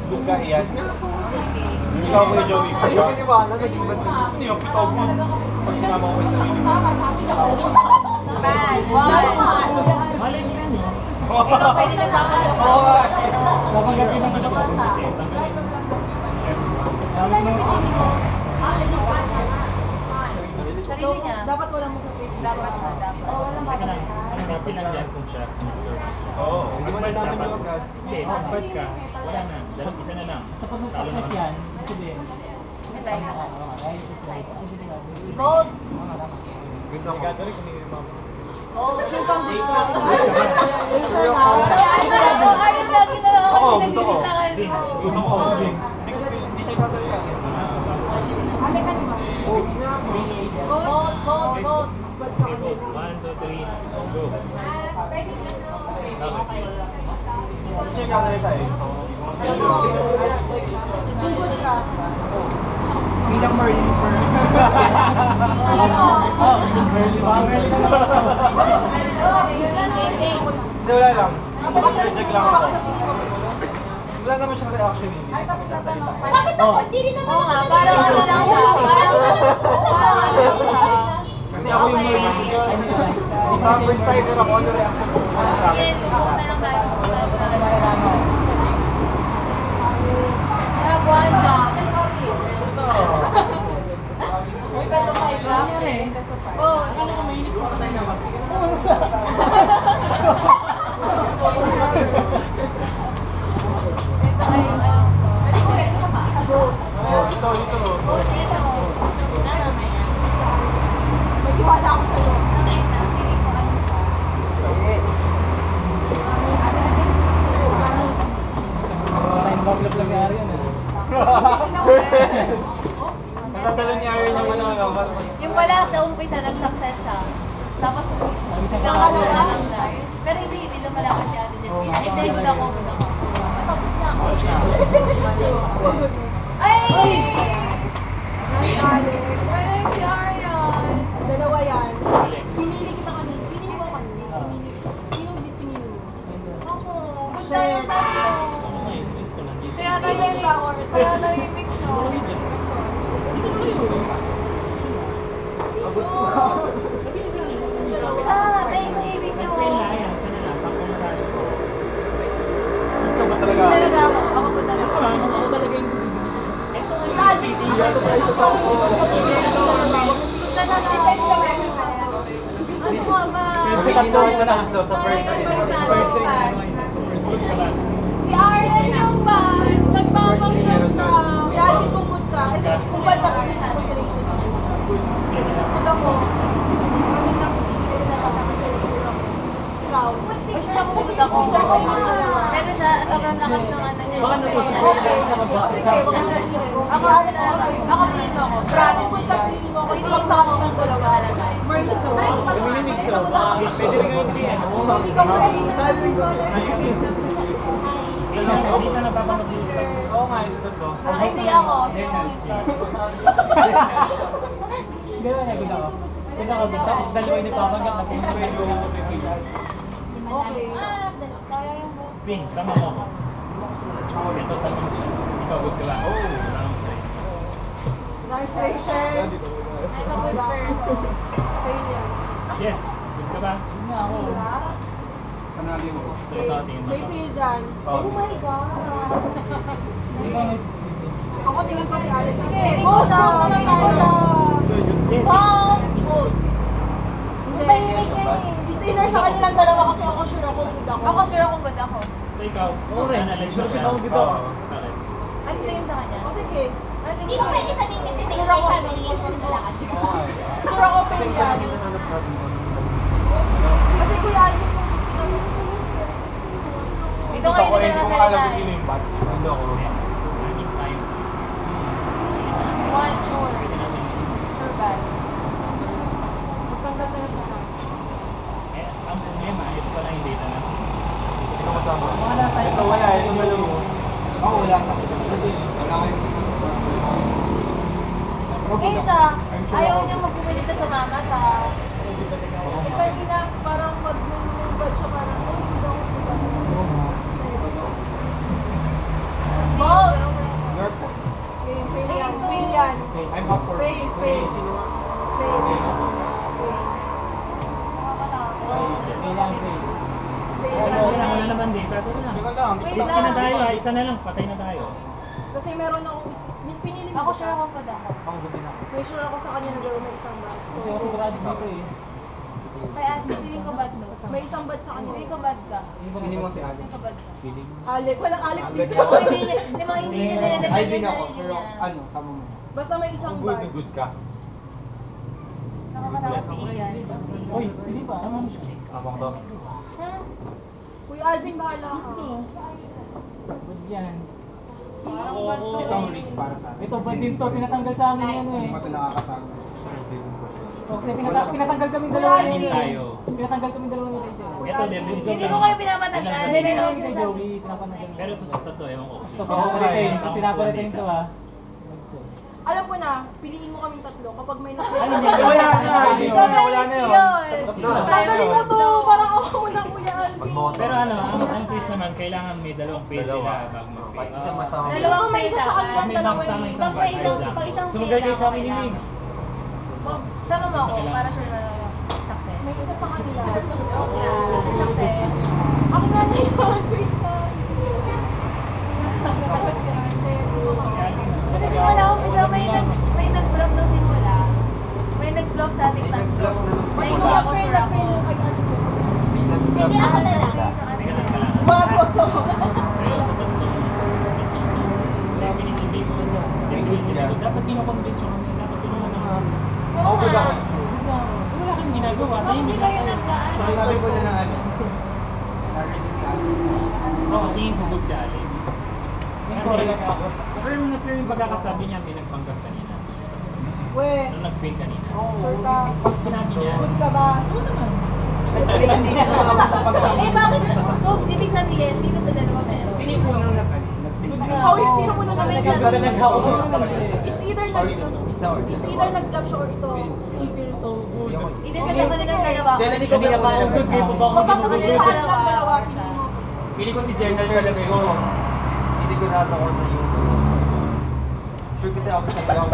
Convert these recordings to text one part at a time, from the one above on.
Good ka, Ian. Ikaw ko yung Joey. Kasi piniwala, naging ba't ano yung pitaw mo? Pag sinama ko sa rin. Bad. One. Malay mo sa inyo. Ikaw pwede nagkakaroon. Oo nga. Kapag gabi na ginawa ko kasi tanggalin. Sarili niya. Dapat wala mo sa face. Dapat. Teka lang, ang display lang dyan kung siya. Oo. Hindi mo Mag-bad siya. namin yung agad. Hindi, mag-bad ka. Wala na. Dalang isa na lang. Kapag mag-success yan, sabihin. Gold. Good ako. Oh, sure kang dito. Ako, gusto ko. Gusto ko. Hindi niya tatalian. Gold. Okay, go. 1, 2, 3, go. Hindi siya katalita eh. Kung good ka. Bilang Marine per. Hindi, wala lang. Project lang ako. Wala naman siyang reaction eh. Bakit ako? Hindi rin naman ako. Parang ano lang siya. Kasi ako yung Marine. First timer ako, ano reaction ko sa Sige, akin? tumuha na lang tayo. I have one job. May peso 5 lang. Oh, ano ka mainit mo? Ito ay Ito. Oh, dito. Maghiwala ako sa'yo. Baglap lang yari yan. Natatalo ni Aaron yung ano. Yung pala sa umpisa nag-success siya. Tapos nakakalawa lang na. Pero hindi lumalakas si Ate Jen. Kasi good ako. Ay! Wala yung si Arian. Dalawa yan. Pinili kita kanina. Pinili mo kanina. Pinili mo. Ako. Good na yung tatlo. Kaya tayo yung shower. Kaya tayo yung picture. Siya, tayo yung ibig nyo. Ikaw ba talaga? Talaga ako. Ako good talaga. Ako talaga yung Ano mo ba? Sa tatlo, sa first day. first day na Si Arlen yung ba? Nagpapakita siya. Kaya di kung good ka. Kasi kung bad na kami sa akin. Good ako. Ay, sure ako good ako. Pero siya, sobrang lakas ng ano niya. Baka natusok kayo sa baba. Ako piliin mo ako. Brad, good ka piliin mo ako. Hindi isa ako ng gulo ka talaga. Marlito. Lumimig siya. Pwede rin kayo hindi ano. Hindi ka marlito. Hindi siya napapag-lista. Oo nga, isa tatlo. Ay, hindi ako. Sino kong ito? Gano'n na, good ako. Good ako. Tapos dalawa yung napapanggap na puso rin yung Okay. Kaya yung book. Ping, sama mo ako. Ito, sama mo siya. Ikaw, good ka ba? Oo. Sama mo sa'yo. Nice Rachel. I'm a good person. Failure. Yes, good ka ba? Yun nga ako. Kanali mo. So ito, tingin mo May ito. feel dyan. Oh my God. Ikaw may Ako tingin ko si Alex. Sige, go siya. Go siya. Wow! Good. Tahimik niya eh. Sinner sa kanilang dalawa kasi ako sure ako good ako. Ako sure ako good ako. So ikaw, Okay. analyze mo Pero siya. kita ko dito. Bakit? Ano tingin sa kanya? O sige. Hindi ko pwede sabihin kasi may siya may lakad. Sure ako fail yan. Kasi kuya Alex ito Ito kayo ko, na kung nasa alam ko salita. sino yung bad. Ano ako? Running time. One sure. Survive. Magpanggap na yung kasama. Eh, ang problema, ito pala yung data na. Ito kasama. mga nasa Ito wala, ito malo mo. Ako wala ka. Wala kayo. Eh siya, ayaw niya magpupilita sa mama sa... Eh kanina, parang mag-nubad siya parang, oh, hindi ako sila. Go! Delikado na lang. Teka lang. Wait Riski na lang. tayo ha, isa na lang, patay na tayo. Kasi meron akong, pinili mo Ako ba sure ako pa daw. Ako gabi na. May sure ako sa kanya na gawin may isang bad. Kasi ako sigurado dito eh. May feeling ko bad no. May isang bad sa kanya. Feeling ko bad ka. Hindi mo si Alex. Feeling ko bad ka. Alex, walang Alex dito. Ako hindi niya, hindi niya nilalaman Alvin yung ako, sarili pero niya. ano, sama mo. Basta may isang Good bad. na good ka. Nakakatakot si Ian. Uy, hindi ba? Sama mo siya. Sabang to. Ha? Kuya Alvin, bahala ka. Ba't yan? Parang bad to Ito ang eh. risk para sa atin. Ito ba din to? Pinatanggal sa amin yan Hindi eh. pa ito nakakasama. Okay, pinatanggal kami Kuya dalawa Alvin. ni Tayo. Pinatanggal kami dalawa ni Rachel. Ito, definitely. Hindi ko kayo pinapatanggal. Hindi, hindi Pero namin kay Joey. Pinapatanggal. Pero ito sa tatlo, ewan ko. Ito, pinapalitin. Kasi pinapalitin ito ah. Alam ko na, piliin mo kaming tatlo kapag may Ano nakita. yan? Wala na. Hindi Sobrang na, wala na risky yun. yun. Tatali mo to, parang ako na Kuya Alvin. Pero ano, ang twist naman, kailangan may dalawang phase sila bago mag-phase. Dalawang May isa sa phase kanila, Pag may dalawa makasama eh. isang Pag may bad, isang, ayos lang. pag isang Sumugay kayo sa amin ni okay lang. Migs. Sama mo ako para sure na success. May isa sa kanila. Yeah, success. Ako na na yun, sweet pa. Si Alvin. Kasi simula umpisa may nag-vlog nung simula. May nag-vlog sa ating tatlo. May May kuya ako Pearl sure na ako. Pearl kay Alvin. Hindi ako na lang. Teka lang pala. Bago to. Pero sa tatlo, definitely mo. Definitely, dapat kinakonvince yung kami. Dapat tulungan naman. Oo Okay nga. ba? Wala kang ginagawa. Bakit hindi kayo nag-ano? Sabi ko na ng ano. Na-risk ka. Oo, tingin ko good si Alvin. Kasi, firm na firm yung pagkakasabi niya, may nagpanggap kanina. We, Nung nag-fail kanina. sure ka. Pag sinabi niya, Good ka ba? Eh bakit? So, ibig sabihin, dito sa dalawa meron. Sino yung unang nag-ano? Ikaw yung sino muna Kami nag tatlo. It's either Isa or it's either nag-vlog siya or ito. Evil to. Hindi sa dalawa nilang dalawa. Jenna, di ko Hindi ka pa ako good. Kaya pa ba ako Kapag hindi kasi mo sa good? akin lang dalawa. Pili ko si Jenna talaga yun. Sinigurado ko na yun. Sure kasi ako sa kanya ako.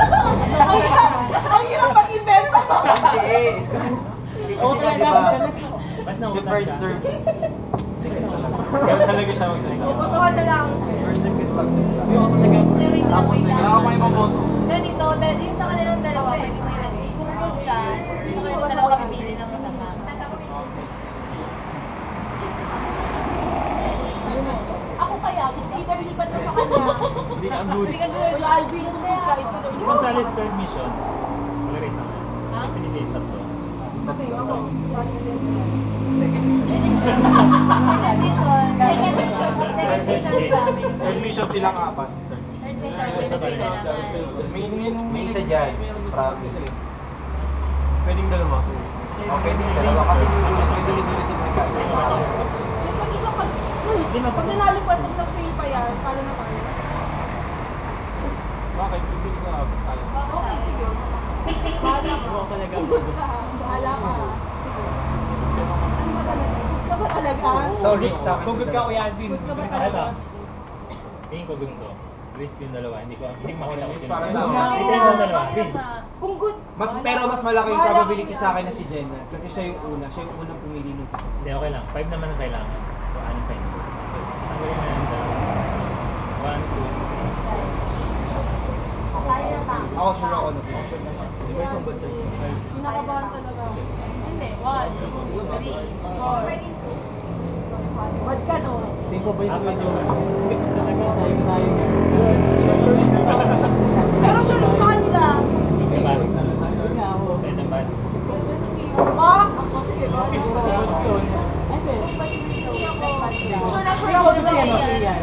Ang hirap mag-invento. Hindi. Oo, Kasi talaga. diba, ba't the nautang first ka? term. Ganun talaga siya magsalita. Botohan na lang. First term kasi magsalita. Yung ako talaga. Wait lang, wait lang. Kailangan pa yung maboto. Ganito, yung sa kanilang dalawa, pwede mo ilagay. Kung good siya, sa kanilang dalawa pipili ng masama. Ako kaya, it's either lipat mo sa kanya. Hindi ka good. Hindi ka good. Kuya Alvin, kung good ka, it's either Si lipat. Gonzales third mission, wala rin isang Ha? definitely tatlo. Okay, ako. Second mission, second mission siya. Third mission silang apat. Third mission, pinipili naman. May isa dyan. Promise. Pwedeng dalawa. O, pwedeng dalawa kasi may dali-dali din may kaya. Siyempre, isa pag... Pag nanalo pa, pag nag-fail pa yan, paano na tayo? Bakit? Pwede ka tayo. Okay, sige. Bahala ka. Kung good ka, bahala ka. Sige. Ano ba talaga? Good ka ba talaga? No, risk sa akin. Kung good ka, Kuya Alvin. Good ka ba Ito, talaga? tingin ko ganito. Risk yung dalawa, hindi ko makita ko sino. Para sa Tingin akin. ko yung dalawa. Bakit Vin. na? Kung good, Pero mas malaki yung probability sa akin na si Jenna. Kasi siya yung una. Siya yung unang pumili nung takbo. Hindi, okay lang. 5 naman ang kailangan. So, anong pa yun? So, isang gawin mo yan. 1, 2. Kaya na ta. Ako sure ako na. Di ba isang budget? kinakabahan talaga ako. Hindi. 1, 2, 3, 4. Bad ka, no? Tingin ko ba yung medyo talaga sa iyo tayo. Pero sure sa kanila. Yung bad. Yun nga ako. Sa itong bad. Ah? Sige, bakit? Sure na sure Ikaw, ako di ba na yan, yan. okay yan?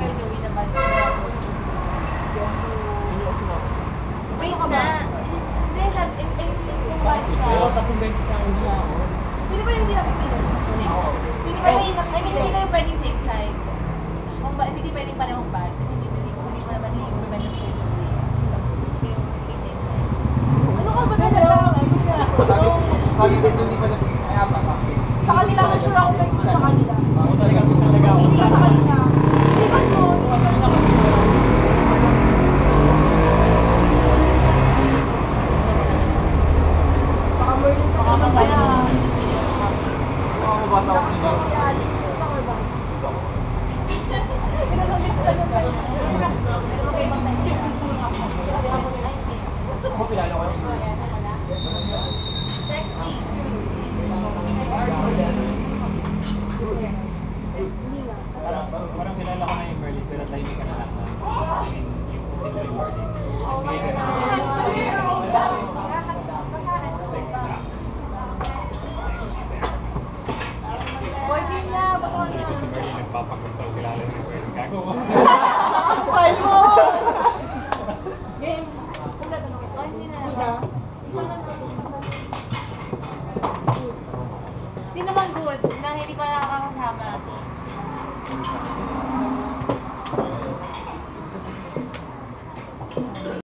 Wait na. Hindi, sabi, yung bad siya. Pero tatlong beses sa akin niya ako. Sino ba yung hindi napipili? Sino ba yung, I mean, hindi kayo pwedeng safe side. Kung ba, hindi kayo pwedeng parehong bad. Kasi hindi mo naman i-implement ang safe side. Ano ka ba talaga? Sabi ko hindi pa na. Kaya pa. Sa kanila, sure ako may gusto sa kanila. Ako talaga ako. Hindi ka sa kanila. Hindi ka mo. Baka Merlin pa naman kaya. Ako mabasa ko sila. Kuya Alvin, good ka or bad? nagpapakwento kilala ng kwento. Gago.